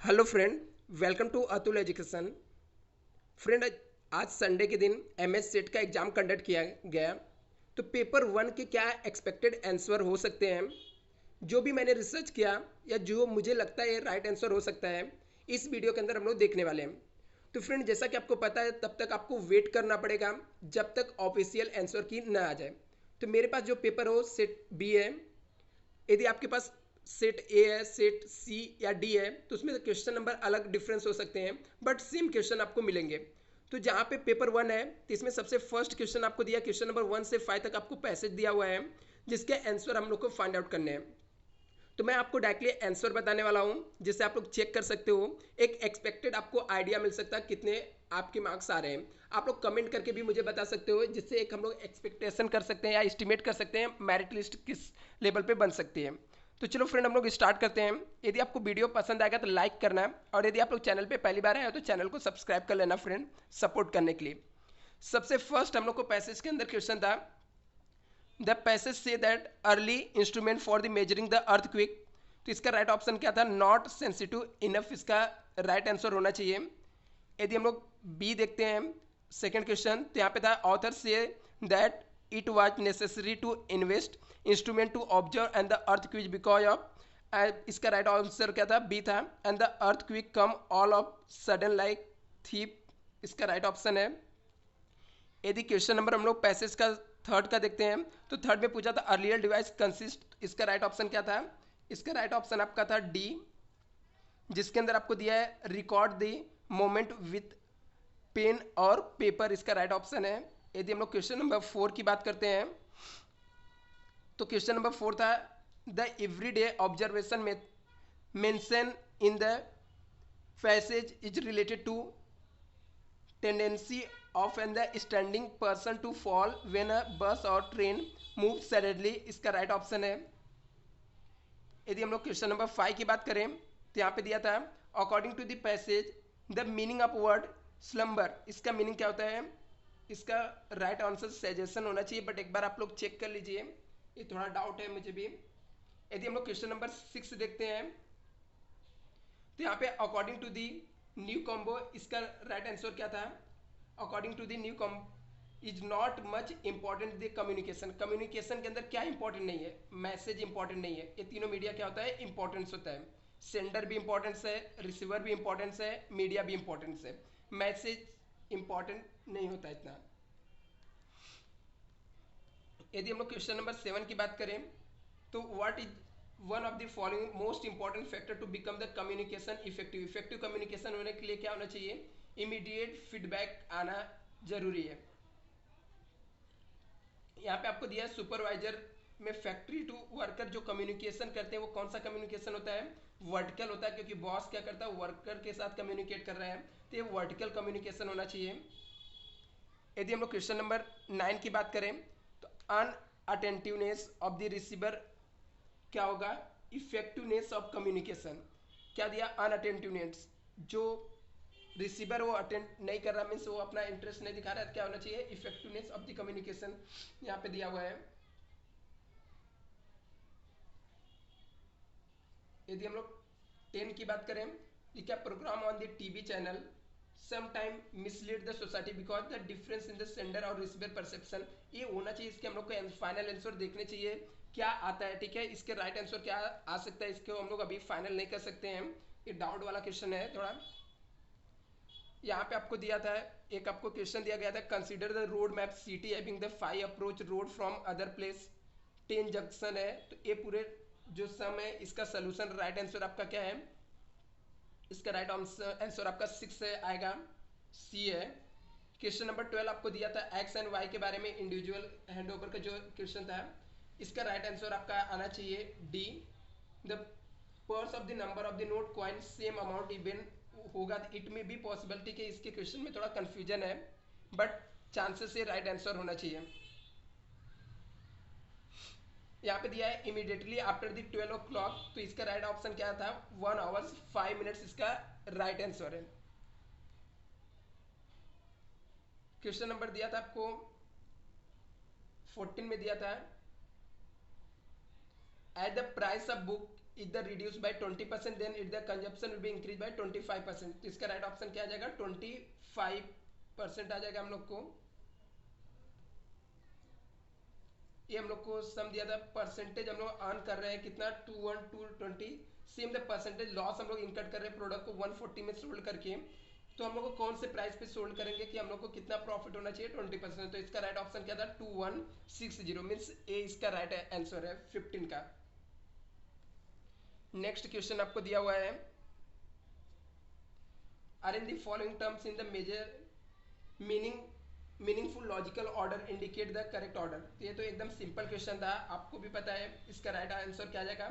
Hello friend, welcome to Atul education. Friend, आज Sunday के दिन एमएस सेट का एग्ज़ाम कंडक्ट किया गया। तो पेपर वन के क्या एक्सपेक्टेड आंसर हो सकते हैं, जो भी मैंने रिसर्च किया या जो मुझे लगता है राइट आंसर हो सकता है, इस वीडियो के अंदर हम लोग देखने वाले हैं। तो फ्रेंड, जैसा कि आपको पता है, तब तक आपको वेट करना पड़ेगा जब तक ऑफिशियल आंसर की ना आ जाए। तो मेरे पास जो पेपर हो सेट बी है। यदि आपके पास सेट ए है, सेट सी या डी है, तो उसमें क्वेश्चन नंबर अलग डिफरेंस हो सकते हैं, बट सेम क्वेश्चन आपको मिलेंगे। तो जहाँ पे पेपर वन है, तो इसमें सबसे फर्स्ट क्वेश्चन आपको दिया, क्वेश्चन नंबर 1 से 5 तक आपको पैसेज दिया हुआ है, जिसके आंसर हम लोग को फाइंड आउट करने हैं। तो मैं आपको डायरेक्टली आंसर बताने वाला हूँ, जिससे आप लोग चेक कर सकते हो। एक एक्सपेक्टेड आपको आइडिया मिल सकता है कितने आपके मार्क्स आ रहे हैं। आप लोग कमेंट करके भी मुझे बता सकते हो, जिससे एक हम लोग एक्सपेक्टेशन कर सकते हैं या एस्टिमेट कर सकते हैं मेरिट लिस्ट किस लेवल पे बन सकती है। तो चलो फ्रेंड, हम लोग स्टार्ट करते हैं। यदि आपको वीडियो पसंद आएगा तो लाइक करना है, और यदि आप लोग चैनल पे पहली बार आए हो तो चैनल को सब्सक्राइब कर लेना फ्रेंड, सपोर्ट करने के लिए। सबसे फर्स्ट हम लोग को पैसेज के अंदर क्वेश्चन था, the passage say that early instrument for the measuring the earthquake. तो इसका राइट ऑप्शन क्या था? नॉट सेंसिटिव इनफ, इसका राइट आंसर होना चाहिए। यदि हम लोग बी देखते हैं, सेकेंड क्वेश्चन, तो यहाँ पे था ऑथर से that it was necessary to invest instrument to observe and the earthquake because of. इसका राइट आंसर क्या था? बी था, and the earthquake come all of sudden like thief. इसका राइट ऑप्शन है। यदि question number हम लोग passage का थर्ड का देखते हैं, तो थर्ड में पूछा था अर्लियर डिवाइस कंसिस्ट, इसका राइट ऑप्शन क्या था? इसका राइट ऑप्शन आपका था डी, जिसके अंदर आपको दिया है record the moment with pen और पेपर, इसका राइट ऑप्शन है। यदि हम लोग क्वेश्चन नंबर 4 की बात करते हैं, तो क्वेश्चन नंबर 4 था द एवरीडे ऑब्जर्वेशन में mention in the passage is related to tendency of an the standing person to fall when a bus or train moves suddenly, इसका राइट ऑप्शन है। यदि हम लोग क्वेश्चन नंबर 5 की बात करें, तो यहाँ पे दिया था according to the passage the meaning of word slumber, इसका मीनिंग क्या होता है? इसका राइट आंसर सजेशन होना चाहिए, बट एक बार आप लोग चेक कर लीजिए, ये थोड़ा डाउट है मुझे भी। यदि हम लोग क्वेश्चन नंबर 6 देखते हैं, तो यहाँ पे according to the new combo, इसका राइट आंसर क्या था? According to the new combo is not much important the communication. Communication के अंदर क्या इंपॉर्टेंट नहीं है? मैसेज इंपॉर्टेंट नहीं है। ये तीनों मीडिया क्या होता है? इंपॉर्टेंस होता है। सेंडर भी इंपॉर्टेंस है, रिसीवर भी इंपॉर्टेंस है, मीडिया भी इंपॉर्टेंस है। मैसेज इंपॉर्टेंट नहीं होता इतना। यदि हम लोग क्वेश्चन नंबर 7 की बात करें, तो what is one of the following most important factor to become the communication effective. Effective communication होने के लिए क्या होना चाहिए? इमीडिएट फीडबैक आना जरूरी है। यहाँ पे आपको दिया है सुपरवाइजर में फैक्ट्री टू वर्कर जो कम्युनिकेशन करते हैं, वो कौन सा कम्युनिकेशन होता है? वर्टिकल होता है, क्योंकि बॉस क्या करता है? वर्कर के साथ कम्युनिकेट कर रहा है, तो ये वर्टिकल कम्युनिकेशन होना चाहिए। यदि हम लोग क्वेश्चन नंबर 9 की बात करें, तो अनअटेंटिवनेस ऑफ द रिसीवर क्या होगा? Effectiveness of communication. क्या दिया? अनअटेंटिवनेस, जो रिसीवर वो अटेंड नहीं कर रहा, मीन्स वो अपना इंटरेस्ट नहीं दिखा रहा है, क्या होना चाहिए? इफेक्टिवनेस ऑफ द कम्युनिकेशन यहाँ पे दिया हुआ है। यदि हम लोग 10 की बात करें, ये क्या programme on the TV channel sometime mislead the society because the difference in the sender और रिसीवर परसेप्शन। ये होना चाहिए, इसके हम लोग को फाइनल आंसर देखने चाहिए क्या आता है। ठीक है, इसके राइट आंसर क्या आ सकता है, इसको हम लोग अभी फाइनल नहीं कर सकते हैं, ये डाउट वाला क्वेश्चन है थोड़ा। यहाँ पे आपको दिया था, एक आपको क्वेश्चन दिया गया था, consider the road map city having the 5 approach road from other place 10 junction है। तो ये पूरे जो सम है, इसका सोल्यूशन राइट आंसर आपका क्या है? इसका राइट आंसर आपका 6 है, आएगा सी है। क्वेश्चन नंबर 12 आपको दिया था एक्स एंड वाई के बारे में, इंडिविजुअल हैंडओवर का जो क्वेश्चन था, इसका राइट आंसर आपका आना चाहिए D. The purse of the number of the note coin same amount even होगा, इट में बी पॉसिबिलिटी के इसके क्वेश्चन में थोड़ा कंफ्यूजन है, बट चांसेस से राइट आंसर होना चाहिए। यहाँ पे दिया है इमीडिएटली आफ्टर द 12 o'clock, तो इसका राइट ऑप्शन क्या था? 1 hours 5 minutes, इसका राइट आंसर है। क्वेश्चन नंबर दिया था आपको 14 में दिया था, at the price of book if the reduce by 20% then it the consumption will be increase by 25%। तो इसका राइट ऑप्शन क्या आ जाएगा 25% आ जाएगा हम लोग को। ये हम लोग को सम दिया था परसेंटेज हम लोग अर्न कर रहे हैं कितना 21220 सेम द परसेंटेज लॉस हम लोग इनकट कर रहे हैं प्रोडक्ट को 140 में सोल्ड करके। तो हम लोग को कौन से प्राइस पे सोल्ड करेंगे कि हम लोग को कितना प्रॉफिट होना चाहिए 20%। तो इसका राइट ऑप्शन क्या था 2160 मीन्स ए इसका राइट आंसर है 15 का। नेक्स्ट क्वेश्चन आपको दिया हुआ है are in the following terms in the major meaningful logical order indicate the correct order. तो ये तो एकदम सिंपल क्वेश्चन था, आपको भी पता है इसका राइट आंसर क्या आ जाएगा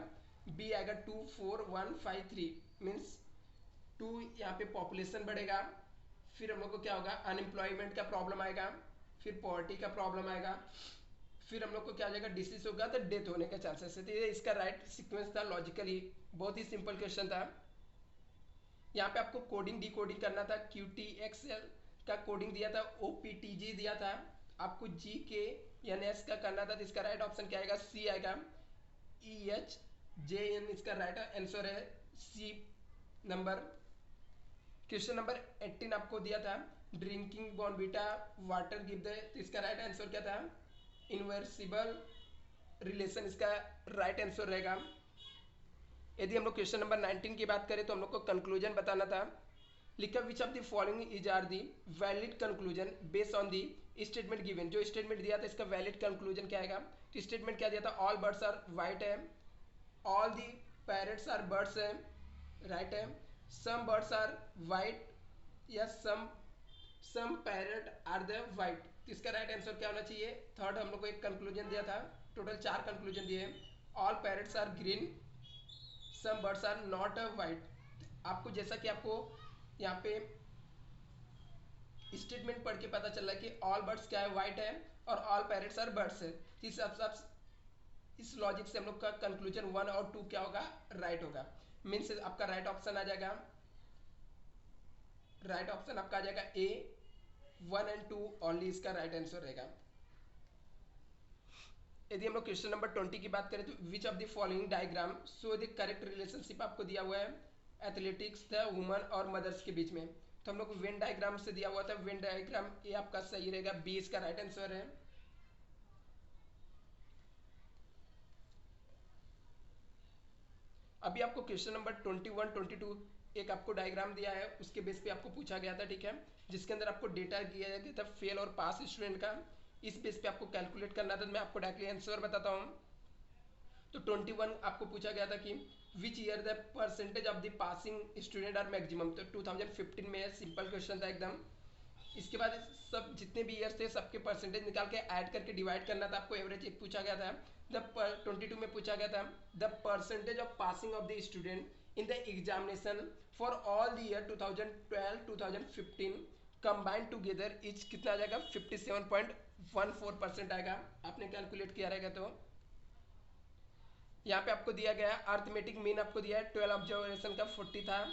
बी आएगा 24153 मीन्स 2 यहाँ पे पॉपुलेशन बढ़ेगा, फिर हम लोग को क्या होगा अनएम्प्लॉयमेंट का प्रॉब्लम आएगा, फिर पॉवर्टी का प्रॉब्लम आएगा, फिर हम लोग को क्या हो जाएगा डिसीज होगा तो डेथ होने का चांसेस है। तो ये इसका राइट सीक्वेंस था लॉजिकली, बहुत ही सिंपल क्वेश्चन था। यहाँ पे आपको कोडिंग डी कोडिंग करना था, QTXL का कोडिंग दिया था, OPTG दिया था, आपको GKNS का करना था। तो इसका राइट ऑप्शन क्या आएगा सी आएगा EHJN इसका राइट आंसर है सी नंबर। क्वेश्चन नंबर 18 आपको दिया था drinking Bournvita water give the, तो इसका राइट आंसर क्या था इनवर्सिबल रिलेशन इसका राइट आंसर रहेगा। यदि हम लोग क्वेश्चन नंबर 19 की बात करें तो हम लोग को कंक्लूजन बताना था। लिखा which of the following is are the valid conclusion based on the statement given. जो स्टेटमेंट दिया था इसका वैलिड कंक्लूजन क्या आएगा। तो स्टेटमेंट क्या दिया था ऑल बर्ड्स आर वाइट है, all the parrots are birds है, राइट है, सम बर्ड्स आर वाइट या some parrot are the white. तो इसका राइट आंसर क्या होना चाहिए। थर्ड हम लोग को एक कंक्लूजन दिया था, टोटल 4 कंक्लूजन दिए, all parrots are green, some birds are not white. आपको जैसा कि आपको यहाँ पे स्टेटमेंट पढ़ के पता चल रहा है कि ऑल बर्ड्स क्या है वाइट है और ऑल पैरट्स आर बर्ड्स है। इस लॉजिक से हम लोग का कंक्लूजन 1 और 2 क्या होगा राइट होगा, मीन्स आपका राइट ऑप्शन आ जाएगा, राइट ऑप्शन आपका आ जाएगा ए 1 एंड 2 ओनली इसका राइट आंसर रहेगा। यदि हम लोग क्वेश्चन नंबर 20 की बात करें तो विच of the following diagram so the correct relationship आपको दिया हुआ है एथलेटिक्स द वुमन और मदर्स के बीच में। तो हम लोग को वेन डायग्राम से दिया हुआ था, वेन डायग्राम ये आपका सही रहेगा, बी इसका राइट आंसर है। अभी आपको क्वेश्चन नंबर 21 22 एक आपको डायग्राम दिया है, उसके बेस पे आपको पूछा गया था, ठीक है, जिसके अंदर आपको डेटा दिया गया था फेल और पास स्टूडेंट का, इस बेस पे आपको कैलकुलेट करना था। मैं आपको डायरेक्टली आंसर बताता हूँ। तो 21 आपको पूछा गया था कि which year the percentage of the passing student are maximum. तो 2015 में सिंपल क्वेश्चन था एकदम। इसके बाद सब जितने भी ईयर्स थे सबके परसेंटेज निकाल के ऐड करके डिवाइड करना था, आपको एवरेज एक पूछा गया था। द 22 में पूछा गया था the percentage of passing of the student in the examination for all the year 2012 2015 combined together is कितना आ जाएगा 57.14% आएगा। आपने कैलकुलेट किया रहेगा तो यहाँ पे आपको दिया गया अर्थमेटिक मीन आपको दिया है 12 ऑब्जर्वेशन का 40 था,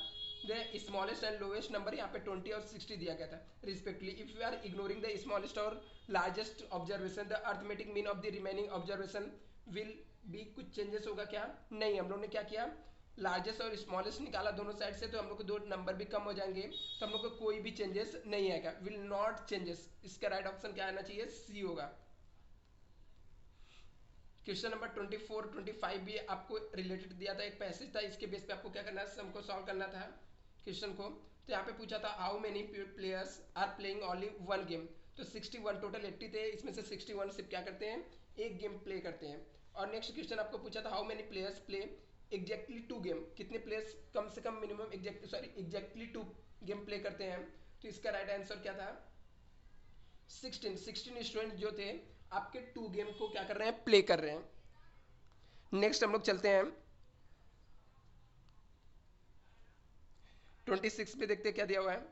the smallest and lowest number यहाँ पे 20 और 60 दिया गया था respectively. If you are ignoring the smallest और largest observation the arithmetic mean of the remaining observation will be, कुछ चेंजेस होगा क्या नहीं। हम लोग ने क्या किया लार्जेस्ट और स्मॉलेस्ट निकाला दोनों साइड से, तो हम लोग को 2 नंबर भी कम हो जाएंगे, तो हम लोग को कोई भी चेंजेस नहीं आएगा, विल नॉट चेंजेस। इसका राइट ऑप्शन क्या आना चाहिए सी होगा। क्वेश्चन नंबर 24 25 भी आपको रिलेटेड दिया था, एक पैसेज था, इसके बेस पे आपको क्या करना है हमको सॉल्व करना था क्वेश्चन को। तो यहाँ पे पूछा था how many players are playing only 1 game. तो 61 टोटल 80 थे, इसमें से 61 सिर्फ क्या करते हैं एक गेम प्ले करते हैं। और नेक्स्ट क्वेश्चन आपको पूछा था how many players play exactly 2 game, कितने प्लेयर्स कम से कम मिनिमम एग्जैक्टली 2 गेम प्ले करते हैं। तो इसका राइट आंसर क्या था 16 स्टूडेंट जो थे आपके 2 गेम को क्या कर रहे हैं प्ले कर रहे हैं। नेक्स्ट हम लोग चलते हैं 26 पे, देखते हैं क्या दिया हुआ है।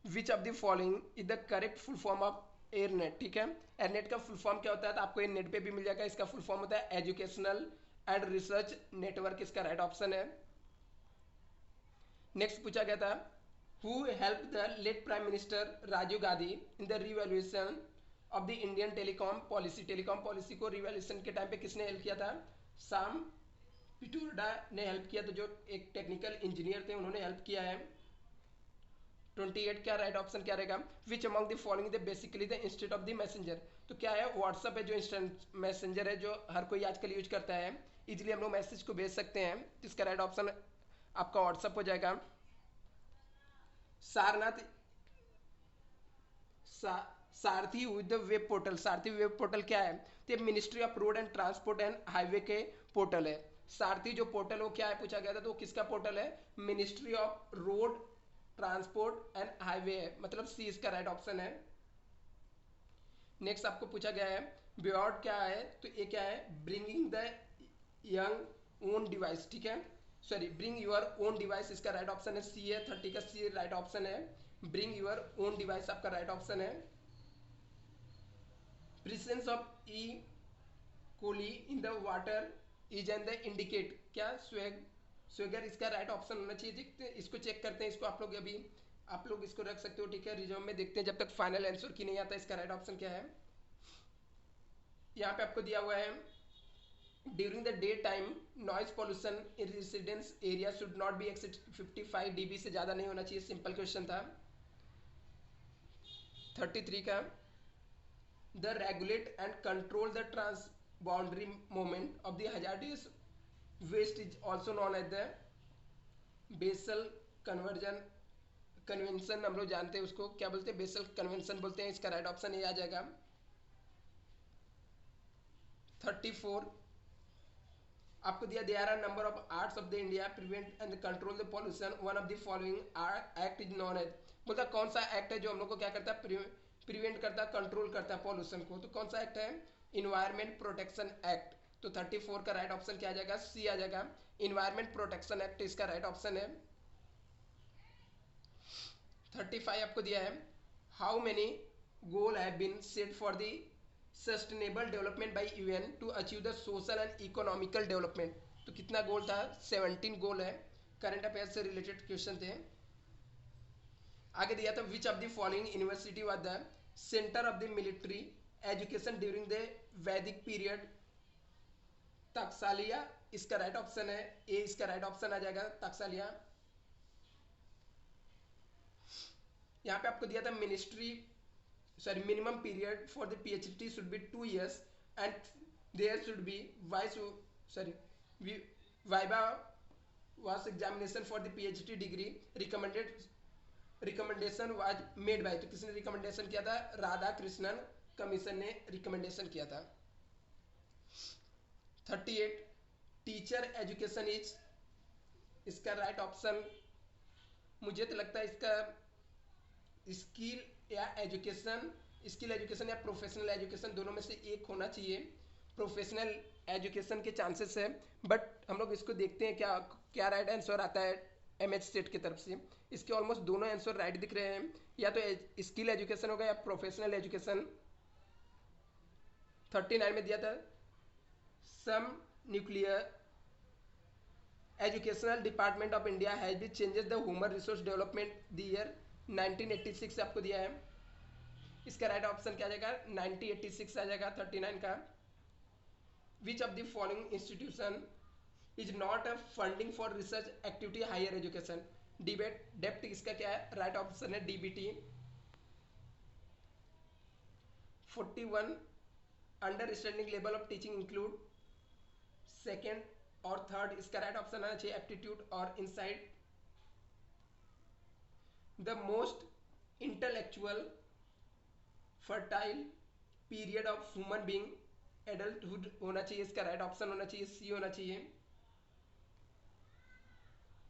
Which of the following is the correct full form of ERNET. ठीक है, एयरनेट का फुल फॉर्म क्या होता है तो आपको ये नेट पे भी मिल जाएगा। इसका फुल फॉर्म होता है एजुकेशनल एंड रिसर्च नेटवर्क, इसका राइट ऑप्शन है। नेक्स्ट पूछा गया था who help the late prime minister Rajiv Gandhi in the revolution of the Indian telecom policy को रिवॉल्यूशन के टाइम पे किसने हेल्प किया था? साम पिट्रोडा ने हेल्प किया, तो जो एक टेक्निकल इंजीनियर थे उन्होंने हेल्प किया है। 28 क्या राइट ऑप्शन क्या रहेगा? Which among the following the basically the instead of the messenger. तो क्या है? व्हाट्सअप है जो इंस्टेंट मैसेंजर है, जो हर कोई आजकल यूज करता है, इजिली हम लोग मैसेज को भेज सकते हैं। तो इसका राइट ऑप्शन आपका व्हाट्सअप हो जाएगा। सारनाथ सारथी with the web portal, Sarathi web portal क्या है? तो ये ministry of road and transport and highway के पोर्टल है। सारथी जो पोर्टल वो क्या है पूछा गया था, तो किसका पोर्टल है? Ministry of road transport and highway है, मतलब सी इसका राइट ऑप्शन है। नेक्स्ट आपको पूछा गया है बियॉर्ड क्या है? तो ये क्या है? Bringing the young own device, ठीक है, sorry bring your own device, इसका राइट ऑप्शन है सी है। 30 का सी राइट ऑप्शन है। ब्रिंग यूर ओन डिवाइस आपका राइट ऑप्शन है। Presence of E coli in the water is an the indicate क्या? स्वेगर इसका राइट ऑप्शन होना चाहिए। देखते हैं इसको, चेक करते हैं इसको। आप लोग अभी आप लोग इसको रख सकते हो, ठीक है, रिज्यूम में देखते हैं जब तक फाइनल आंसर की नहीं आता इसका राइट ऑप्शन क्या है। यहाँ पे आपको दिया हुआ है during the day time noise pollution in residence area should not be exceed 55 dB से ज़्यादा नहीं होना चाहिए। सिंपल क्वेश्चन था। 33 का the regulate and control the trans boundary movement of the hazardous waste is also known as the Basel conversion convention. हम लोग जानते हैं उसको क्या बोलते हैं? बेसल कन्वेंशन बोलते हैं। इसका राइट ऑप्शन ये आ जाएगा। 34 आपको दिया there are number of arts of the India prevent and control the pollution, one of the following act is known as. बोलता कौन सा एक्ट है जो हम लोग को क्या करता है? प्रिवेंट करता है, कंट्रोल करता है पॉल्यूशन को। तो कौन सा एक्ट है? Environment protection act. तो 34 का राइट ऑप्शन क्या आ जाएगा? सी आ जाएगा। इन्वायरमेंट प्रोटेक्शन एक्ट इसका राइट ऑप्शन है। 35 आपको दिया है how many goal have been set for the sustainable development by UN to achieve the social and economical development. तो कितना गोल था? 17 गोल है। करंट अफेयर से रिलेटेड क्वेश्चन थे। आगे दिया था which of the following university was the centre of the military education during the Vedic period? Takshashila इसका राइट ऑप्शन है। ए इसका राइट ऑप्शन आ जाएगा तक्षशिला। यहाँ पे आपको दिया था ministry sorry minimum period for the PhD should be 2 years and there should be viva was examination for the PhD degree recommendation was made by. तो किसने रिकमेंडेशन किया था? राधा कृष्णन कमीशन ने रिकमेंडेशन किया था। 38 टीचर एजुकेशन इज इसका right option मुझे तो लगता है इसका स्किल या एजुकेशन, स्किल एजुकेशन या प्रोफेशनल एजुकेशन दोनों में से एक होना चाहिए। प्रोफेशनल एजुकेशन के चांसेस है, बट हम लोग इसको देखते हैं क्या क्या राइट आंसर आता है एमएच सेट की तरफ से। इसके ऑलमोस्ट दोनों आंसर राइट दिख रहे हैं, या तो स्किल एजुकेशन होगा या प्रोफेशनल एजुकेशन। 39 में दिया था some nuclear educational department of India has be changes the human resource development the year 1986 आपको दिया है। इसका राइट ऑप्शन क्या आ जाएगा? 1986 आ जाएगा 39 का। Which of the following institution is not a funding for research activity higher education? Debate dept इसका क्या है? राइट ऑप्शन है DBT. 41 understanding level of teaching include second और थर्ड, इसका राइट ऑप्शन आना चाहिए एप्टीट्यूड और insight. The most intellectual fertile period of human being adulthood होना चाहिए। इसका राइट ऑप्शन होना चाहिए सी होना चाहिए।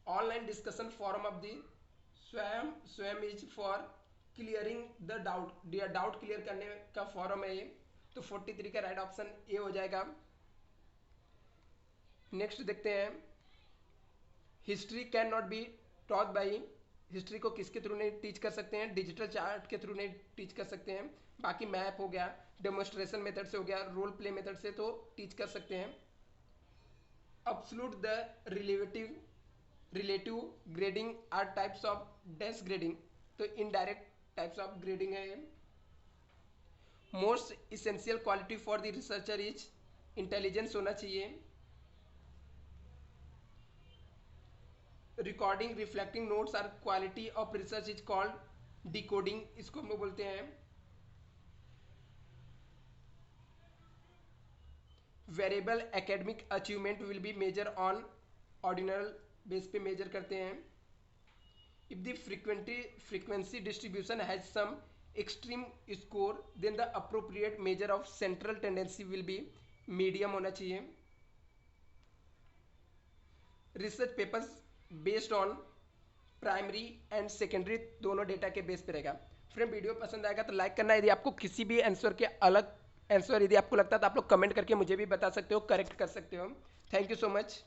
Online discussion forum of the Swayam is for clearing the doubt clear करने का फॉरम है ये। तो 43 का राइट ऑप्शन ए हो जाएगा। नेक्स्ट देखते हैं history can not be taught by. History को किसके थ्रू नहीं टीच कर सकते हैं? डिजिटल चार्ट के थ्रू नहीं टीच कर सकते हैं। बाकी मैप हो गया, डेमोन्स्ट्रेशन मेथड से हो गया, रोल प्ले मेथड से तो टीच कर सकते हैं। Absolute the relative grading are types of dash grading. तो इनडायरेक्ट टाइप्स ऑफ ग्रेडिंग है ये। Most essential quality for the researcher is intelligence होना चाहिए। Recording reflecting notes are quality of research is called decoding, इसको हम लोग बोलते हैं। Variable academic achievement will be measure on ordinal base पे मेजर करते हैं। If the frequency distribution has some extreme score then the appropriate measure of central tendency will be medium होना चाहिए। Research papers based on primary and secondary दोनों data के base पे रहेगा। Friend video पसंद आएगा तो लाइक करना। यदि आपको किसी भी आंसर के अलग आंसर यदि आपको लगता है तो आप लोग कमेंट करके मुझे भी बता सकते हो, करेक्ट कर सकते हो। Thank you so much.